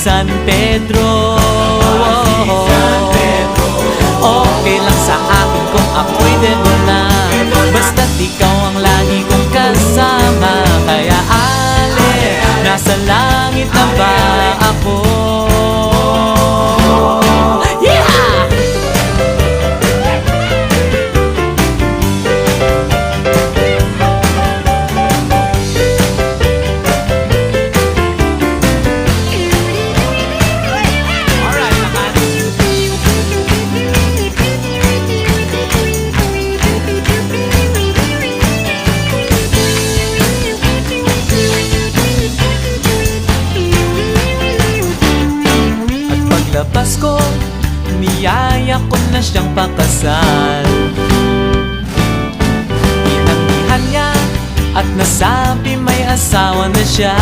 San Pedro. Okay lang sa akin kung ako'y demo na, basta't ikaw ang lagi kong kasama. Kaya ale, nasa langit na ba ako? Yeah! Paglabas ko, niyaya ko na siyang pakasal. Inanggihan niya at nasabi may asawa na siya.